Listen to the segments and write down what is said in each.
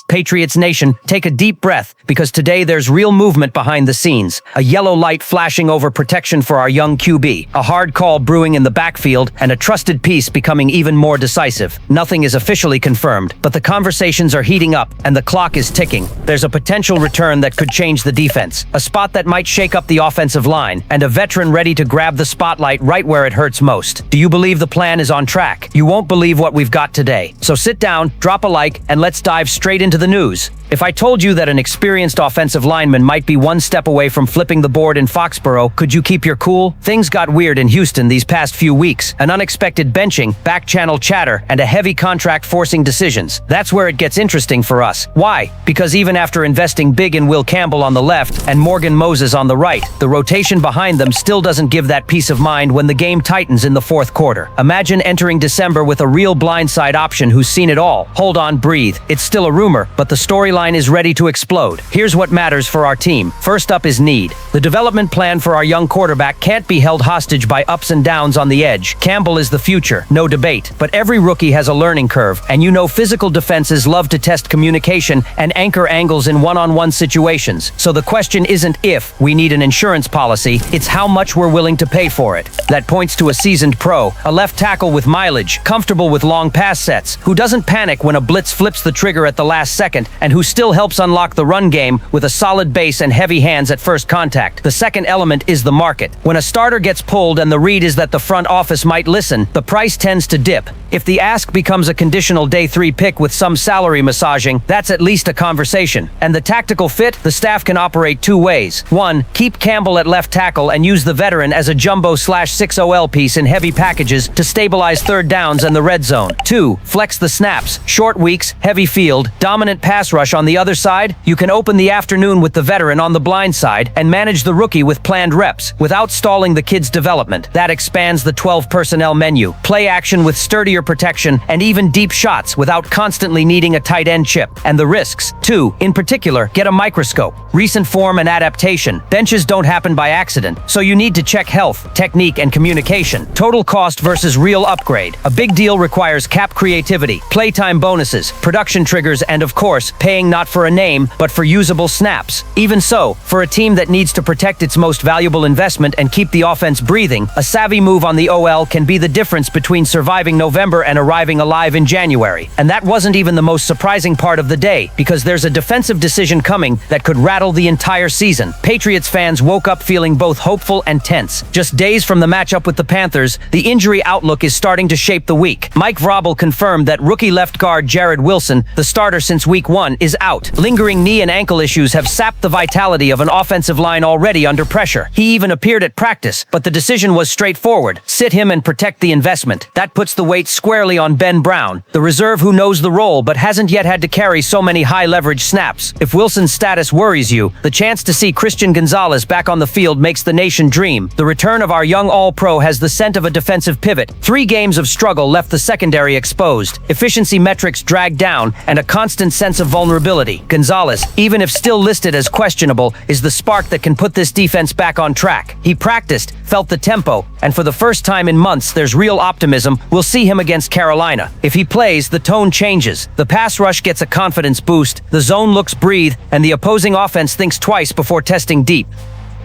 Patriots Nation, take a deep breath, because today there's real movement behind the scenes. A yellow light flashing over protection for our young QB, a hard call brewing in the backfield, and a trusted piece becoming even more decisive. Nothing is officially confirmed, but the conversations are heating up, and the clock is ticking. There's a potential return that could change the defense, a spot that might shake up the offensive line, and a veteran ready to grab the spotlight right where it hurts most. Do you believe the plan is on track? You won't believe what we've got today. So sit down, drop a like, and let's dive straight into the news. If I told you that an experienced offensive lineman might be one step away from flipping the board in Foxborough, could you keep your cool? Things got weird in Houston these past few weeks. An unexpected benching, back-channel chatter, and a heavy contract forcing decisions. That's where it gets interesting for us. Why? Because even after investing big in Will Campbell on the left and Morgan Moses on the right, the rotation behind them still doesn't give that peace of mind when the game tightens in the fourth quarter. Imagine entering December with a real blindside option who's seen it all. Hold on, breathe. It's still a rumor, but the storyline is ready to explode. Here's what matters for our team. First up is need. The development plan for our young quarterback can't be held hostage by ups and downs on the edge. Campbell is the future, no debate. But every rookie has a learning curve, and you know physical defenses love to test communication and anchor angles in one-on-one situations. So the question isn't if we need an insurance policy, it's how much we're willing to pay for it. That points to a seasoned pro, a left tackle with mileage, comfortable with long pass sets, who doesn't panic when a blitz flips the trigger at the last second, and who still helps unlock the run game with a solid base and heavy hands at first contact. The second element is the market. When a starter gets pulled and the read is that the front office might listen, the price tends to dip. If the ask becomes a conditional day 3 pick with some salary massaging, that's at least a conversation. And the tactical fit, the staff can operate two ways. One, keep Campbell at left tackle and use the veteran as a jumbo/6OL piece in heavy packages to stabilize third downs and the red zone. Two, flex the snaps. Short weeks, heavy field, dominant pass rush on the other side. You can open the afternoon with the veteran on the blind side and manage the rookie with planned reps without stalling the kid's development. That expands the 12 personnel menu. Play action with sturdier protection and even deep shots without constantly needing a tight end chip. And the risks. Two, in particular, get a microscope. Recent form and adaptation. Benches don't happen by accident, so you need to check health, technique, and communication. Total cost versus real upgrade. A big deal requires cap creativity, playtime bonuses, production triggers, and of course, paying not for a name, but for usable snaps. Even so, for a team that needs to protect its most valuable investment and keep the offense breathing, a savvy move on the OL can be the difference between surviving November and arriving alive in January. And that wasn't even the most surprising part of the day, because there's a defensive decision coming that could rattle the entire season. Patriots fans woke up feeling both hopeful and tense. Just days from the matchup with the Panthers, the injury outlook is starting to shape the week. Mike Vrabel confirmed that rookie left guard Jared Wilson, the starter since week 1, is out. Lingering knee and ankle issues have sapped the vitality of an offensive line already under pressure. He even appeared at practice, but the decision was straightforward. Sit him and protect the investment. That puts the weight squarely on Ben Brown, the reserve who knows the role but hasn't yet had to carry so many high-leverage snaps. If Wilson's status worries you, the chance to see Christian Gonzalez back on the field makes the nation dream. The return of our young All-Pro has the scent of a defensive pivot. 3 games of struggle left the secondary exposed, efficiency metrics dragged down, and a constant sense of vulnerability. Gonzalez, even if still listed as questionable, is the spark that can put this defense back on track. He practiced, felt the tempo, and for the first time in months, there's real optimism. We'll see him against Carolina. If he plays, the tone changes. The pass rush gets a confidence boost, the zone looks breathe, and the opposing offense thinks twice before testing deep.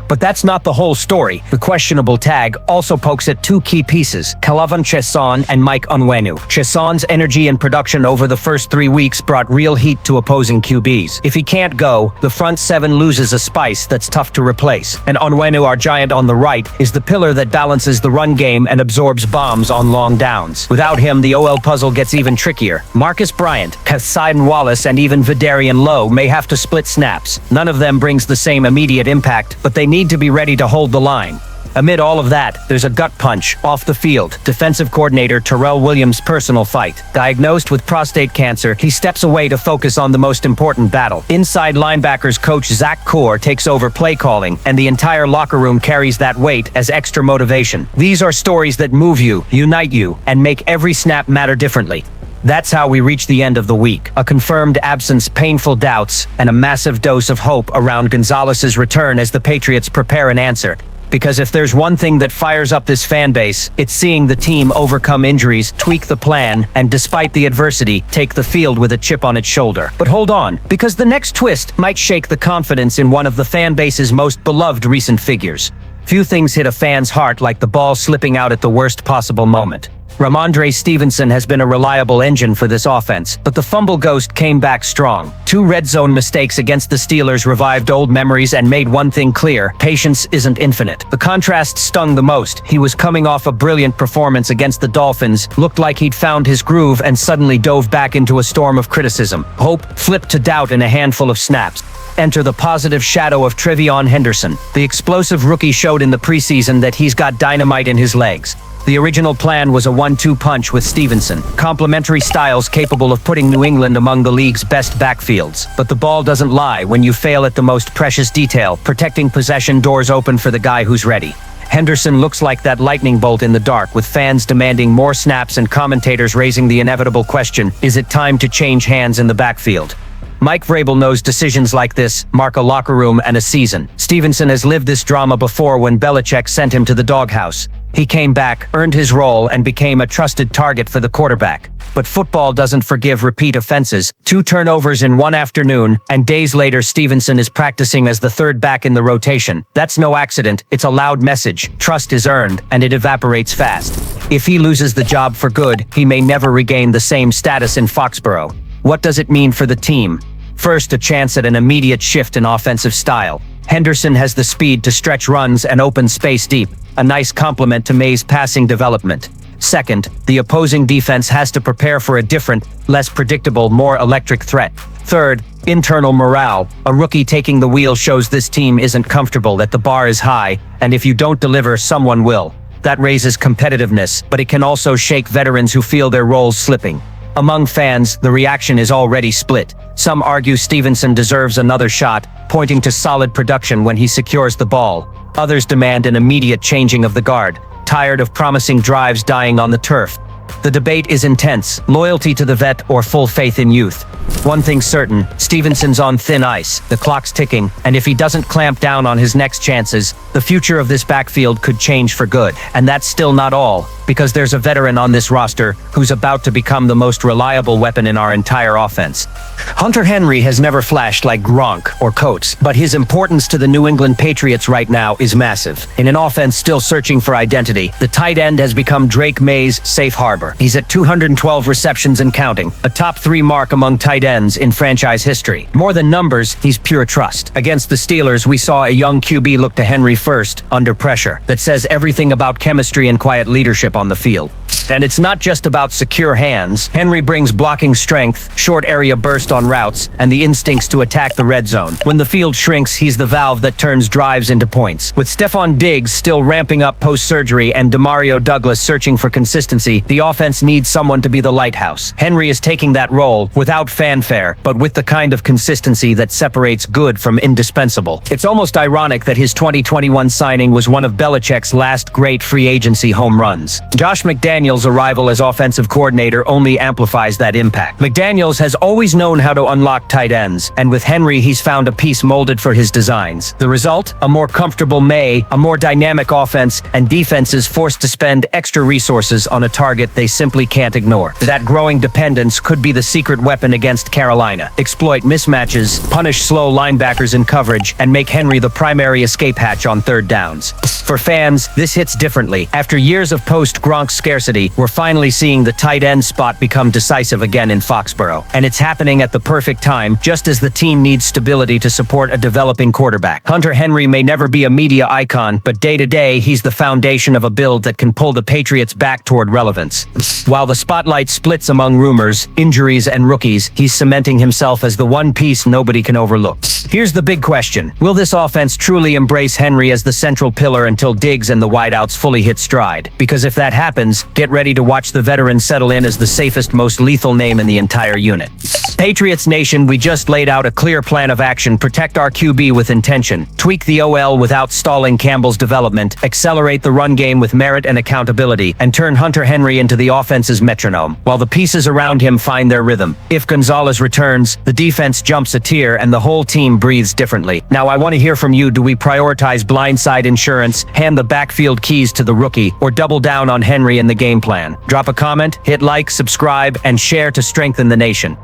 But that's not the whole story. The questionable tag also pokes at 2 key pieces, Kalavan Cheson and Mike Onwenu. Cheson's energy and production over the first 3 weeks brought real heat to opposing QBs. If he can't go, the front 7 loses a spice that's tough to replace. And Onwenu, our giant on the right, is the pillar that balances the run game and absorbs bombs on long downs. Without him, the OL puzzle gets even trickier. Marcus Bryant, Kasidon Wallace, and even Vidarian Lowe may have to split snaps. None of them brings the same immediate impact, but they need to be ready to hold the line. Amid all of that, there's a gut punch off the field. Defensive coordinator Terrell Williams' personal fight. Diagnosed with prostate cancer, he steps away to focus on the most important battle. Inside linebackers coach Zach Core takes over play calling, and the entire locker room carries that weight as extra motivation. These are stories that move you, unite you, and make every snap matter differently. That's how we reach the end of the week. A confirmed absence, painful doubts, and a massive dose of hope around Gonzalez's return as the Patriots prepare an answer. because if there's one thing that fires up this fan base, it's seeing the team overcome injuries, tweak the plan, and despite the adversity, take the field with a chip on its shoulder. But hold on, because the next twist might shake the confidence in one of the fan base's most beloved recent figures. Few things hit a fan's heart like the ball slipping out at the worst possible moment. Ramondre Stevenson has been a reliable engine for this offense, but the fumble ghost came back strong. 2 red zone mistakes against the Steelers revived old memories and made one thing clear: patience isn't infinite. The contrast stung the most. He was coming off a brilliant performance against the Dolphins, looked like he'd found his groove, and suddenly dove back into a storm of criticism. Hope flipped to doubt in a handful of snaps. Enter the positive shadow of Trevion Henderson. The explosive rookie showed in the preseason that he's got dynamite in his legs. The original plan was a 1-2 punch with Stevenson, complementary styles capable of putting New England among the league's best backfields. But the ball doesn't lie when you fail at the most precious detail, protecting possession. Doors open for the guy who's ready. Henderson looks like that lightning bolt in the dark, with fans demanding more snaps and commentators raising the inevitable question: is it time to change hands in the backfield? Mike Vrabel knows decisions like this mark a locker room and a season. Stevenson has lived this drama before when Belichick sent him to the doghouse. He came back, earned his role, and became a trusted target for the quarterback. But football doesn't forgive repeat offenses. 2 turnovers in one afternoon, and days later Stevenson is practicing as the third back in the rotation. That's no accident, it's a loud message. Trust is earned, and it evaporates fast. If he loses the job for good, he may never regain the same status in Foxborough. What does it mean for the team? First, a chance at an immediate shift in offensive style. Henderson has the speed to stretch runs and open space deep, a nice complement to May's passing development. Second, the opposing defense has to prepare for a different, less predictable, more electric threat. Third, internal morale. A rookie taking the wheel shows this team isn't comfortable, that the bar is high, and if you don't deliver, someone will. That raises competitiveness, but it can also shake veterans who feel their roles slipping. Among fans, the reaction is already split. Some argue Stevenson deserves another shot, pointing to solid production when he secures the ball. Others demand an immediate changing of the guard, tired of promising drives dying on the turf. The debate is intense: loyalty to the vet or full faith in youth. One thing's certain, Stevenson's on thin ice, the clock's ticking, and if he doesn't clamp down on his next chances, the future of this backfield could change for good. And that's still not all, because there's a veteran on this roster who's about to become the most reliable weapon in our entire offense. Hunter Henry has never flashed like Gronk or Coates, but his importance to the New England Patriots right now is massive. In an offense still searching for identity, the tight end has become Drake May's safe harbor. He's at 212 receptions and counting, a top 3 mark among tight ends in franchise history. More than numbers, he's pure trust. Against the Steelers, we saw a young QB look to Henry first, under pressure. That says everything about chemistry and quiet leadership on the field. And it's not just about secure hands. Henry brings blocking strength, short area burst on routes, and the instincts to attack the red zone. When the field shrinks, he's the valve that turns drives into points. With Stephon Diggs still ramping up post-surgery and Demario Douglas searching for consistency, the offense needs someone to be the lighthouse. Henry is taking that role without fanfare, but with the kind of consistency that separates good from indispensable. It's almost ironic that his 2021 signing was one of Belichick's last great free agency home runs. Josh McDaniels' arrival as offensive coordinator only amplifies that impact. McDaniels has always known how to unlock tight ends, and with Henry he's found a piece molded for his designs. The result? A more comfortable May, a more dynamic offense, and defenses forced to spend extra resources on a target they simply can't ignore. That growing dependence could be the secret weapon against Carolina. Exploit mismatches, punish slow linebackers in coverage, and make Henry the primary escape hatch on third downs. For fans, this hits differently. After years of post-Gronk scarcity, we're finally seeing the tight end spot become decisive again in Foxborough. And it's happening at the perfect time, just as the team needs stability to support a developing quarterback. Hunter Henry may never be a media icon, but day-to-day, he's the foundation of a build that can pull the Patriots back toward relevance. While the spotlight splits among rumors, injuries, and rookies, he's cementing himself as the one piece nobody can overlook. Here's the big question: will this offense truly embrace Henry as the central pillar until Diggs and the wideouts fully hit stride? Because if that happens, get ready to watch the veteran settle in as the safest, most lethal name in the entire unit. Patriots Nation, we just laid out a clear plan of action. Protect our QB with intention, tweak the OL without stalling Campbell's development, accelerate the run game with merit and accountability, and turn Hunter Henry into the offense's metronome, while the pieces around him find their rhythm. If Gonzalez returns, the defense jumps a tier and the whole team breathes differently. Now I want to hear from you. Do we prioritize blindside insurance, analyses, hand the backfield keys to the rookie, or double down on Henry in the game plan? Drop a comment, hit like, subscribe, and share to strengthen the nation.